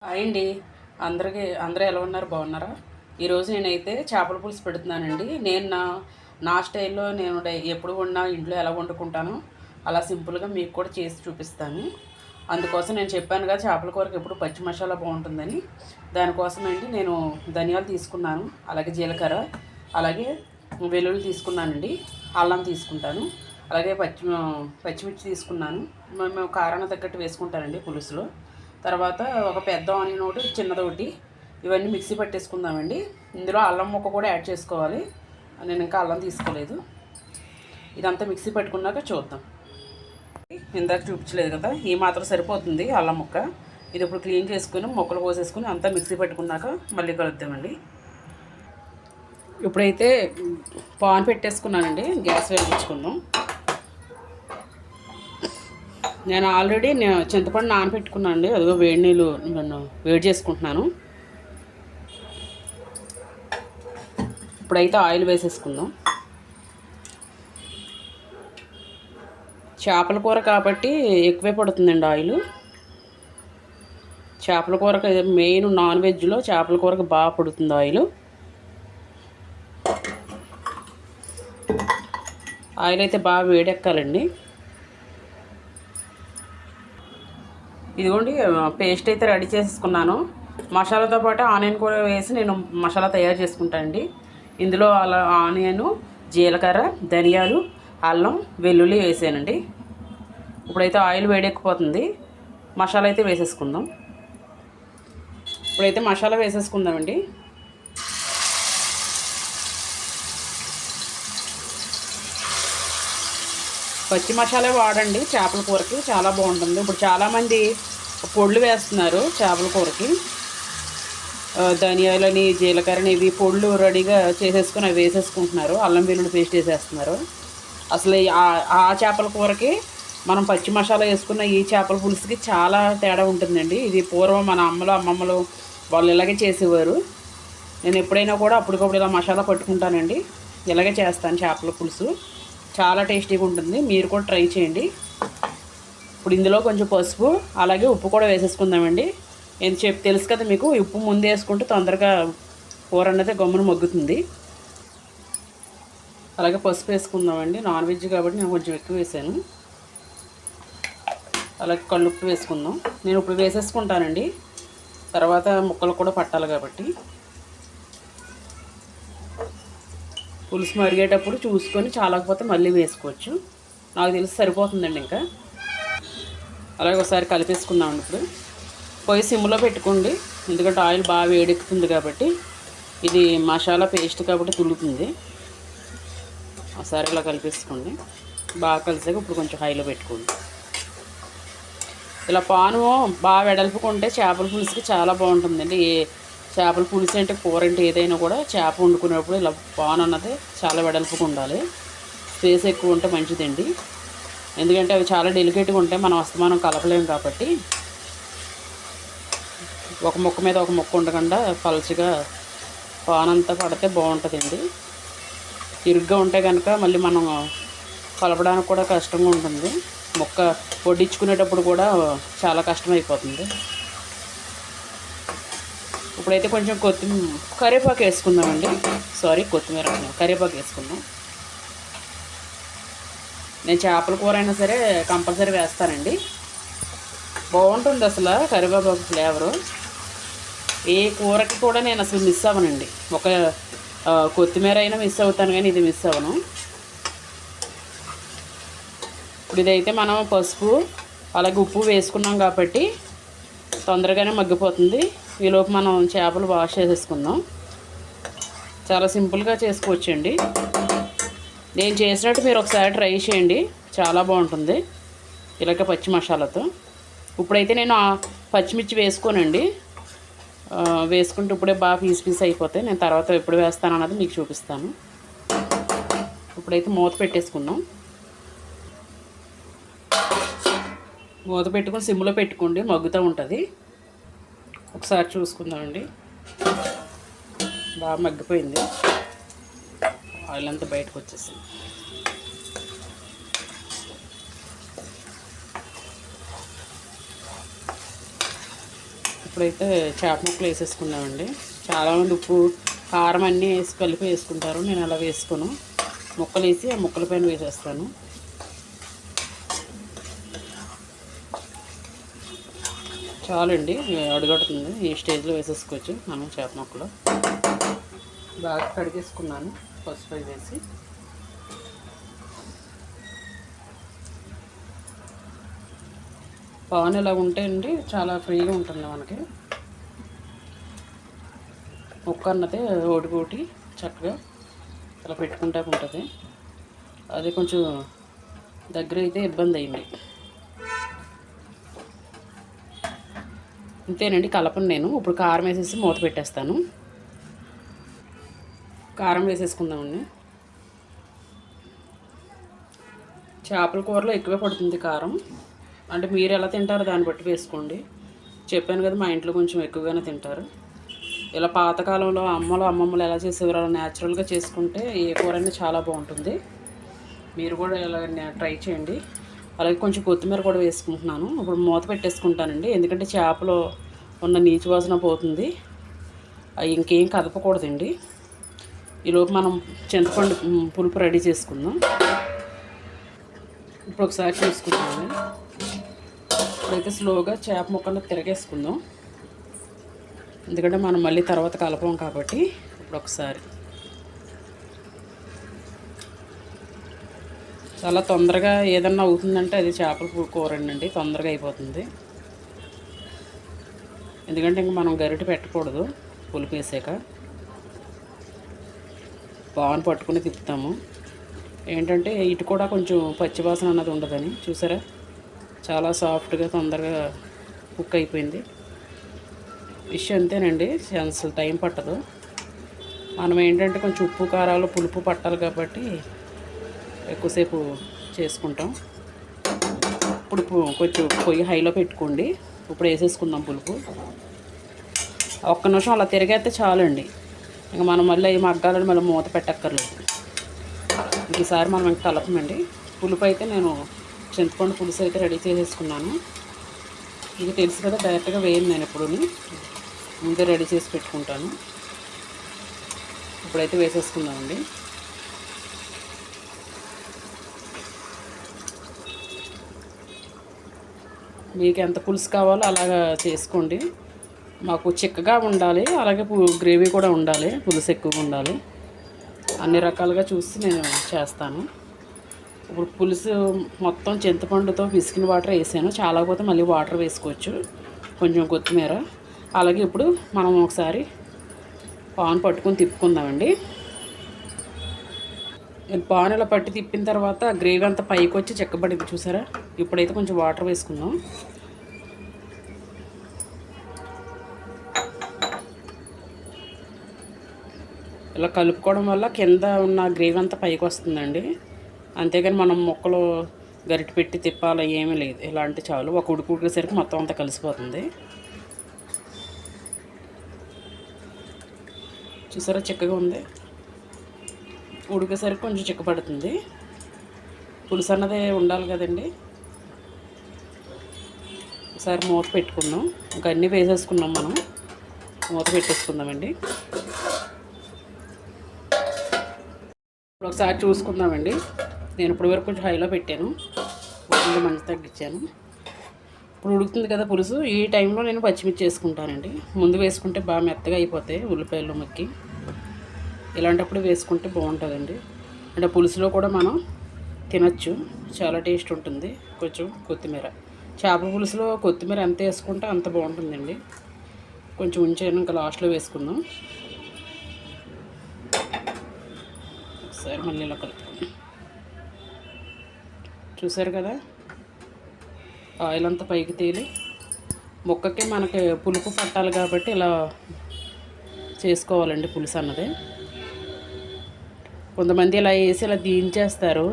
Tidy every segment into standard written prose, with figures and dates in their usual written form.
Hi అండి. అందరూ ఎలా ఉన్నారు? బాగున్నారా? ఈరోజు నేనైతే చేపల పులుసు పెడుతున్నానండి. నేను నా స్టైల్లో నేను ఎప్పుడు వండినా ఇంట్లో ఎలా వండుకుంటానో అలా సింపుల్గా మీకు కూడా చేసి చూపిస్తాను. అందుకోసం నేను చెప్పాను కదా, చేపల కూరకు ఎప్పుడు పచ్చి మసాలా బాగుంటుందని. దానికోసం అండి నేను ధనియాలు తీసుకున్నాను, అలాగే జీలకర్ర, అలాగే వెల్లుల్లి తీసుకున్నానండి, అల్లం తీసుకుంటాను, అలాగే పచ్చిమిర్చి తీసుకున్నాను. మేము కారాన్ని తగ్గట్టు వేసుకుంటానండి పులుసులో. తర్వాత ఒక పెద్ద ఆనియన్ ఒకటి, చిన్నది ఒకటి, ఇవన్నీ మిక్సీ పట్టేసుకుందామండి. ఇందులో అల్లం ముక్క కూడా యాడ్ చేసుకోవాలి. నేను ఇంకా అల్లం తీసుకోలేదు. ఇదంతా మిక్సీ పట్టుకున్నాక చూద్దాం. ఇందాక చూపించలేదు కదా, ఈ మాత్రం సరిపోతుంది అల్లం ముక్క. ఇది ఇప్పుడు క్లీన్ చేసుకుని ముక్కలు కోసేసుకుని అంతా మిక్సీ పెట్టుకున్నాక మళ్ళీ కలుద్దామండి. ఇప్పుడైతే పాన్ పెట్టేసుకున్నానండి, గ్యాస్ వెలిగించుకుందాం. నేను ఆల్రెడీ చింతపండు నానబెట్టుకున్నాను అండి. అదిగో వేడి నీళ్ళు నన్ను వేడి చేసుకుంటున్నాను. ఇప్పుడైతే ఆయిల్ వేసేసుకుందాం. చేపల కూర కాబట్టి ఎక్కువే పడుతుందండి ఆయిల్. చేపల కూరకు మెయిన్ నాన్ వెజ్లో చేపల కూరకు బాగా పడుతుంది ఆయిల్. ఆయిల్ అయితే బాగా వేడెక్కాలండి. ఇదిగోండి, పేస్ట్ అయితే రెడీ చేసుకున్నాను. మసాలాతో పాటు ఆనియన్ కూడా వేసి నేను మసాలా తయారు చేసుకుంటానండి. ఇందులో అలా ఆనియను, జీలకర్ర, ధనియాలు, అల్లం, వెల్లుల్లి వేసానండి. ఇప్పుడైతే ఆయిల్ వేడెక్కిపోతుంది. మసాలా అయితే వేసేసుకుందాం. ఇప్పుడైతే మసాలా వేసేసుకుందామండి. పచ్చి మసాలా వాడండి, చేపల కూరకి చాలా బాగుంటుంది. ఇప్పుడు చాలామంది పొడులు వేస్తున్నారు చేపల కూరకి. ధనియాలని, జీలకర్రని ఇవి పొడులు రెడీగా చేసేసుకుని అవి వేసేసుకుంటున్నారు. అల్లం వెల్లుల్లి పేస్ట్ వేసేస్తున్నారు. అసలు ఆ చేపల కూరకి మనం పచ్చి మసాలా వేసుకున్న ఈ చేపల పులుసుకి చాలా తేడా ఉంటుందండి. ఇది పూర్వం మన అమ్మమ్మలు వాళ్ళు ఇలాగే చేసేవారు. నేను ఎప్పుడైనా కూడా అప్పటికప్పుడు ఇలా మసాలా పట్టుకుంటానండి. ఇలాగే చేస్తాను చేపల పులుసు. చాలా టేస్టీగా ఉంటుంది. మీరు కూడా ట్రై చేయండి. ఇప్పుడు ఇందులో కొంచెం పసుపు, అలాగే ఉప్పు కూడా వేసేసుకుందామండి. తెలుసు కదా మీకు, ఉప్పు ముందు వేసుకుంటే తొందరగా కూర అన్నది గమ్మున మగ్గుతుంది. అలాగే పసుపు వేసుకుందామండి. నాన్ వెజ్ కాబట్టి నేను కొంచెం ఎక్కువ వేసాను. అలాగే కళ్ళుప్పు వేసుకుందాం. నేను ఇప్పుడు వేసేసుకుంటానండి, తర్వాత ముక్కలు కూడా పట్టాలి కాబట్టి. పులుసు మరిగేటప్పుడు చూసుకొని చాలకపోతే మళ్ళీ వేసుకోవచ్చు. నాకు తెలిసి సరిపోతుందండి. ఇంకా అలాగే ఒకసారి కలిపేసుకుందామండి. ఇప్పుడు పొయ్యి సిమ్లో పెట్టుకోండి, ఎందుకంటే ఆయిల్ బాగా వేడెక్కుతుంది కాబట్టి. ఇది మసాలా పేస్ట్ కాబట్టి తులుతుంది. ఒకసారి ఇలా కలిపేసుకోండి. బాగా కలిసాక ఇప్పుడు కొంచెం హైలో పెట్టుకోండి. ఇలా పాను బాగా వెడల్పుకుంటే చేపల పులుసుకి చాలా బాగుంటుందండి. చేపల పులుసు అంటే కూర అంటే ఏదైనా కూడా చేప వండుకునేప్పుడు ఇలా పాన్ అన్నది చాలా వెడల్పుగా ఉండాలి. స్పేస్ ఎక్కువ ఉంటే మంచిదండి, ఎందుకంటే అవి చాలా డెలికేట్గా ఉంటాయి. మనం అస్తమానం కలపలేము కాబట్టి ఒక ముక్క మీద ఒక ముక్క ఉండకుండా పలచగా పాన్ అంతా పడితే బాగుంటుందండి. ఇరుగ్గా ఉంటే కనుక మళ్ళీ మనం కలపడానికి కూడా కష్టంగా ఉంటుంది. ముక్క వడ్డించుకునేటప్పుడు కూడా చాలా కష్టమైపోతుంది. ఇప్పుడైతే కొంచెం కరివేపాకు వేసుకుందామండి. కరివేపాకు వేసుకుందాం. నేను చేపల కూర అయినా సరే కంపల్సరీ వేస్తానండి. బాగుంటుంది అసలు కరివేపాకు ఫ్లేవరు. ఏ కూరకి కూడా నేను అసలు మిస్ అవ్వనండి. ఒక కొత్తిమీర అయినా మిస్ అవుతాను, కానీ ఇది మిస్ అవ్వను. ఇప్పుడు ఇదైతే మనం పసుపు అలాగే ఉప్పు వేసుకున్నాం కాబట్టి తొందరగానే మగ్గిపోతుంది. ఈలోపు మనం చేపలు వాష్ చేసేసుకుందాం. చాలా సింపుల్గా చేసుకోవచ్చండి. నేను చేసినట్టు మీరు ఒకసారి ట్రై చేయండి, చాలా బాగుంటుంది ఇలాగ పచ్చి మసాలాతో. ఇప్పుడైతే నేను పచ్చిమిర్చి వేసుకోనండి. వేసుకుంటే ఇప్పుడే బాగా పీస్ అయిపోతాయి. నేను తర్వాత ఎప్పుడు వేస్తాను అన్నది మీకు చూపిస్తాను. ఇప్పుడైతే మూత పెట్టేసుకుందాం. మూత పెట్టుకొని సిమ్లో పెట్టుకోండి, మగ్గుతూ ఉంటుంది. ఒకసారి చూసుకుందామండి. బాగా మగ్గిపోయింది, ఆయిల్ అంతా బయటకు వచ్చేసింది. ఇప్పుడైతే చేప ముక్కలు వేసేసుకున్నామండి. చాలామంది ఉప్పు కారం అన్నీ వేసి కలిపి వేసుకుంటారు. నేను అలా వేసుకోను, ముక్కలు వేసి ఆ ముక్కల పైన వేసేస్తాను. చాలండి, అడుగడుతుంది. ఈ స్టేజ్లో వేసేసుకోవచ్చు మనం చేప ముక్కలు. బాగా కడిగేసుకున్నాను పసుపు వేసి. పాన్ ఇలా ఉంటే అండి చాలా ఫ్రీగా ఉంటుంది మనకి. ముక్క అన్నది ఓటికోటి చక్కగా ఇలా పెట్టుకుంటా ఉంటుంది. అది కొంచెం దగ్గర అయితే ఇబ్బంది అయింది. అంతేనండి, కలపను నేను. ఇప్పుడు కారం వేసేసి మూత పెట్టేస్తాను. కారం వేసేసుకుందామండి. చేపల కూరలో ఎక్కువే పడుతుంది కారం. అంటే మీరు ఎలా తింటారో దాన్ని బట్టి వేసుకోండి. చెప్పాను కదా, మా ఇంట్లో కొంచెం ఎక్కువగానే తింటారు. ఇలా పాతకాలంలో అమ్మమ్మలు ఎలా చేసేవారు అలా న్యాచురల్గా చేసుకుంటే ఏ కూరైనా చాలా బాగుంటుంది. మీరు కూడా ఇలా ట్రై చేయండి. అలాగే కొంచెం కొత్తిమీర కూడా వేసుకుంటున్నాను. ఇప్పుడు మూత పెట్టేసుకుంటానండి, ఎందుకంటే చేపలో ఉన్న నీచు వాసన పోతుంది. అవి ఇంకేం కదపకూడదండి. ఈలోపు మనం చింతపండు పులుపు రెడీ చేసుకుందాం. ఇప్పుడు ఒకసారి చూసుకుందామండి. ఇప్పుడైతే స్లోగా చేప ముక్కలు తిరగేసుకుందాం, ఎందుకంటే మనం మళ్ళీ తర్వాత కలపం కాబట్టి. ఇప్పుడు ఒకసారి చాలా తొందరగా ఏదన్నా అవుతుందంటే అది చేపల కూర అండి. తొందరగా అయిపోతుంది, ఎందుకంటే ఇంక మనం గరిటె పెట్టకూడదు. పులుపు వేసాక బాగా పట్టుకుని తిప్పుతాము. ఏంటంటే ఇటు కూడా కొంచెం పచ్చివాసన అన్నది ఉండదని. చూసారా, చాలా సాఫ్ట్గా తొందరగా కుక్ అయిపోయింది. ఫిష్ అంతేనండి, అసలు టైం పట్టదు. మనం ఏంటంటే కొంచెం ఉప్పు కారాలు పులుపు పట్టాలి కాబట్టి ఎక్కువసేపు చేసుకుంటాం. ఇప్పుడు కొంచెం పొయ్యి హైలో పెట్టుకోండి. ఇప్పుడు వేసేసుకుందాం పులుపు. ఒక్క నిమిషం అలా తిరిగేస్తే చాలండి. ఇంకా మనం మళ్ళీ ఈ మగ్గాలని మళ్ళీ మూత పెట్టక్కర్లేదు. ఈసారి మనం ఇంకా కలపమండి. పులుపు అయితే నేను చింతపండు పులుసు అయితే రెడీ చేసేసుకున్నాను. ఇది తెలుసు కదా, డైరెక్ట్గా వేయను నేను ఎప్పుడు, ముందే రెడీ చేసి పెట్టుకుంటాను. ఇప్పుడైతే వేసేసుకుందామండి. మీకు ఎంత పులుసు కావాలో అలాగా చేసుకోండి. మాకు చిక్కగా ఉండాలి, అలాగే గ్రేవీ కూడా ఉండాలి, పులుసు ఎక్కువగా ఉండాలి. అన్ని రకాలుగా చూసి నేను చేస్తాను. ఇప్పుడు పులుసు మొత్తం చింతపండుతో పిసికిన వాటర్ వేసాను. చాలాపోతే మళ్ళీ వాటర్ వేసుకోవచ్చు, కొంచెం కొత్తిమీర. అలాగే ఇప్పుడు మనం ఒకసారి పాన్ పట్టుకొని తిప్పుకుందామండి. పాన్ ఇలా పట్టి తిప్పిన తర్వాత గ్రేవీ అంతా పైకి వచ్చి చెక్కబడింది చూసారా. ఇప్పుడైతే కొంచెం వాటర్ వేసుకుందాం. ఇలా కలుపుకోవడం వల్ల కింద ఉన్న గ్రేవీ అంతా పైకి వస్తుందండి. అంతేగాని మనం ముక్కలు గరిటె పెట్టి తిప్పాలి ఏమీ లేదు. ఇలాంటి చాలు, ఒక ఉడికేసరికి మొత్తం అంతా కలిసిపోతుంది. చూసారా, చిక్కగా ఉంది. ఉడికేసరికి కొంచెం చిక్కపడుతుంది. పులుసు అన్నదే ఉండాలి కదండి. ఒకసారి మూత పెట్టుకుందాం. ఇంకా అన్నీ వేసేసుకున్నాం, మనం మూత పెట్టేసుకుందామండి. ఇప్పుడు ఒకసారి చూసుకుందామండి. నేను ఇప్పుడు వరకు కొంచెం హైలో పెట్టాను, కొంచెం మంచి తగ్గించాను. ఇప్పుడు ఉడుకుతుంది కదా పులుసు. ఈ టైంలో నేను పచ్చిమిర్చి వేసుకుంటానండి. ముందు వేసుకుంటే బాగా మెత్తగా అయిపోతాయి ఉల్లిపాయలు మగ్గి. ఇలాంటప్పుడు వేసుకుంటే బాగుంటుందండి. అంటే పులుసులో కూడా మనం తినచ్చు, చాలా టేస్ట్ ఉంటుంది. కొంచెం కొత్తిమీర, చేపల పులుసులో కొత్తిమీర ఎంత వేసుకుంటే అంత బాగుంటుందండి. కొంచెం ఉంచాను, ఇంకా లాస్ట్లో వేసుకుందాం. ఒకసారి మళ్ళీ ఇలా కలుపుకుందాం. చూసారు కదా, ఆయిల్ అంతా పైకి తేలి ముక్కకి మనకి పులుపు పట్టాలి కాబట్టి ఇలా చేసుకోవాలండి పులుసు అన్నది. కొంతమంది ఇలా వేసి ఇలా దించేస్తారు.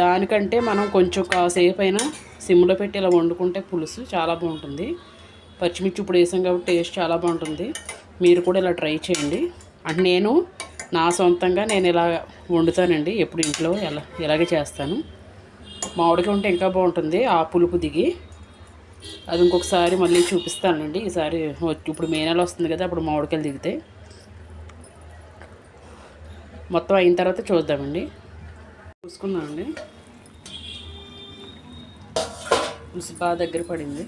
దానికంటే మనం కొంచెం కాసేపు అయినా సిమ్లో పెట్టి ఇలా వండుకుంటే పులుసు చాలా బాగుంటుంది. పచ్చిమిర్చి ఇప్పుడు వేసాం కాబట్టి టేస్ట్ చాలా బాగుంటుంది. మీరు కూడా ఇలా ట్రై చేయండి. అంటే నేను నా సొంతంగా నేను ఇలా వండుతానండి, ఎప్పుడు ఇంట్లో ఇలాగే చేస్తాను. మామిడికాయ ఉంటే ఇంకా బాగుంటుంది, ఆ పులుపు దిగి. అది ఇంకొకసారి మళ్ళీ చూపిస్తానండి. ఈసారి ఇప్పుడు మే నెల వస్తుంది కదా, అప్పుడు మామిడికాయలు దిగుతాయి. మొత్తం అయిన తర్వాత చూద్దామండి. చూసుకుందామండి. పులుసు బాగా దగ్గర పడింది.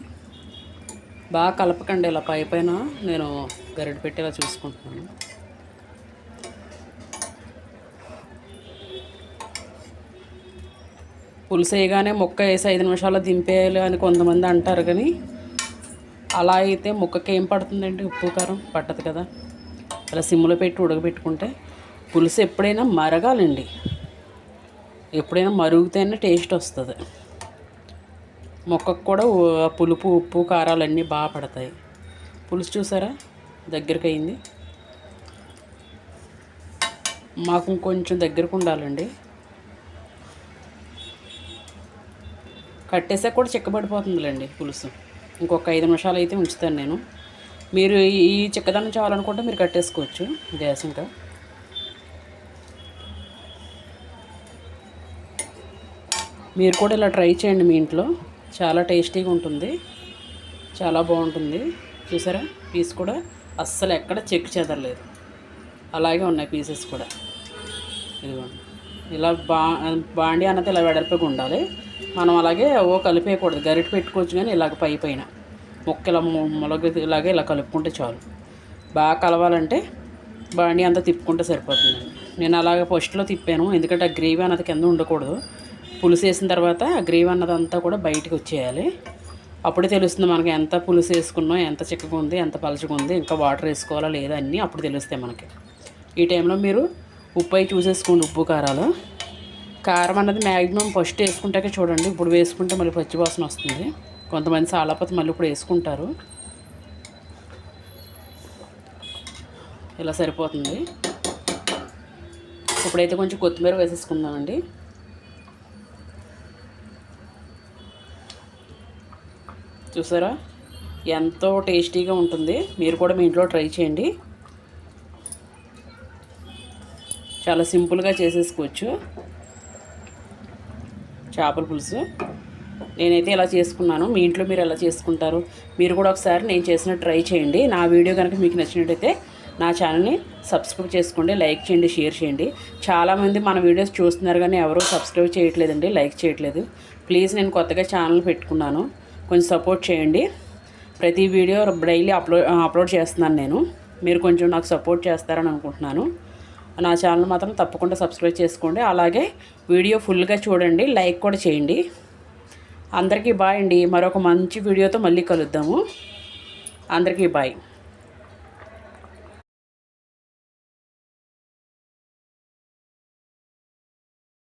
బాగా కలపకండి, ఇలా పైన నేను గరిటె పెట్టి ఇలా చూసుకుంటున్నాను. పులుసు వేయగానే ముక్క వేసి 5 నిమిషాల్లో దింపేయాలి అని కొంతమంది అంటారు, కానీ అలా అయితే ముక్కకి ఏం పడుతుందండి? ఉప్పు కారం పట్టదు కదా. అలా సిమ్లో పెట్టి ఉడకబెట్టుకుంటే పులుసు ఎప్పుడైనా మరగాలండి. ఎప్పుడైనా మరుగుతేనే టేస్ట్ వస్తుంది. మొక్కకు కూడా పులుపు ఉప్పు కారాలన్నీ బాగా పడతాయి. పులుసు చూసారా దగ్గరికి అయింది. మాకు ఇంకొంచెం దగ్గరకు ఉండాలండి. కట్టేసాక కూడా చిక్కబడిపోతుందిలేండి పులుసు. ఇంకొక 5 నిమిషాలు అయితే ఉంచుతాను నేను. మీరు ఈ చిక్కదనం చాలనుకుంటే మీరు కట్టేసుకోవచ్చు గ్యాస్. ఇంకా మీరు కూడా ఇలా ట్రై చేయండి మీ ఇంట్లో. చాలా టేస్టీగా ఉంటుంది, చాలా బాగుంటుంది. చూసారా పీస్ కూడా అస్సలు ఎక్కడ చెక్కు చెదరలేదు, అలాగే ఉన్నాయి పీసెస్ కూడా. ఇదిగోండి, ఇలా బాండి అన్నది ఇలా వెడల్పుగా ఉండాలి. మనం అలాగే కలిపేయకూడదు, గరిటె పెట్టుకోవచ్చు, కానీ ఇలాగ పైన ముక్క ఇలా ఇలాగే ఇలా కలుపుకుంటే చాలు. బాగా కలవాలంటే బాండి అంతా తిప్పుకుంటే సరిపోతుందండి. నేను అలాగ ఫస్ట్లో తిప్పాను, ఎందుకంటే ఆ గ్రేవీ అన్నది కింద ఉండకూడదు. పులుసు వేసిన తర్వాత ఆ గ్రేవీ అన్నదంతా కూడా బయటికి వచ్చేయాలి. అప్పుడే తెలుస్తుంది మనకి ఎంత పులుసు వేసుకున్నాం, ఎంత చిక్కగా ఉంది, ఎంత పలచగా ఉంది, ఇంకా వాటర్ వేసుకోవాలా లేదా అన్నీ అప్పుడు తెలుస్తాయి మనకి. ఈ టైంలో మీరు ఉప్పు అయి చూసేసుకోండి, ఉప్పు కారాలు. కారం అన్నది మ్యాక్సిమం ఫస్ట్ వేసుకుంటాకే చూడండి. ఇప్పుడు వేసుకుంటే మళ్ళీ పచ్చివాసన వస్తుంది. కొంతమంది సాలపతి మళ్ళీ ఇప్పుడు వేసుకుంటారు. ఇలా సరిపోతుంది. ఇప్పుడైతే కొంచెం కొత్తిమీర వేసేసుకుందామండి. చూసారా ఎంతో టేస్టీగా ఉంటుంది. మీరు కూడా మీ ఇంట్లో ట్రై చేయండి. చాలా సింపుల్గా చేసేసుకోవచ్చు చేపల పులుసు. నేనైతే ఇలా చేసుకున్నాను. మీ ఇంట్లో మీరు ఎలా చేసుకుంటారు? మీరు కూడా ఒకసారి నేను చేసిన ట్రై చేయండి. నా వీడియో కనుక మీకు నచ్చినట్టయితే నా ఛానల్ని సబ్స్క్రైబ్ చేసుకోండి, లైక్ చేయండి, షేర్ చేయండి. చాలామంది మన వీడియోస్ చూస్తున్నారు కానీ ఎవరూ సబ్స్క్రైబ్ చేయట్లేదండి, లైక్ చేయట్లేదు. ప్లీజ్, నేను కొత్తగా ఛానల్ పెట్టుకున్నాను, కొంచెం సపోర్ట్ చేయండి. ప్రతి వీడియో డైలీ అప్లోడ్ చేస్తున్నాను నేను. మీరు కొంచెం నాకు సపోర్ట్ చేస్తారని అనుకుంటున్నాను. నా ఛానల్ మాత్రం తప్పకుండా సబ్స్క్రైబ్ చేసుకోండి. అలాగే వీడియో ఫుల్గా చూడండి, లైక్ కూడా చేయండి. అందరికీ బాయ్ అండి. మరొక మంచి వీడియోతో మళ్ళీ కలుద్దాము. అందరికీ బాయ్.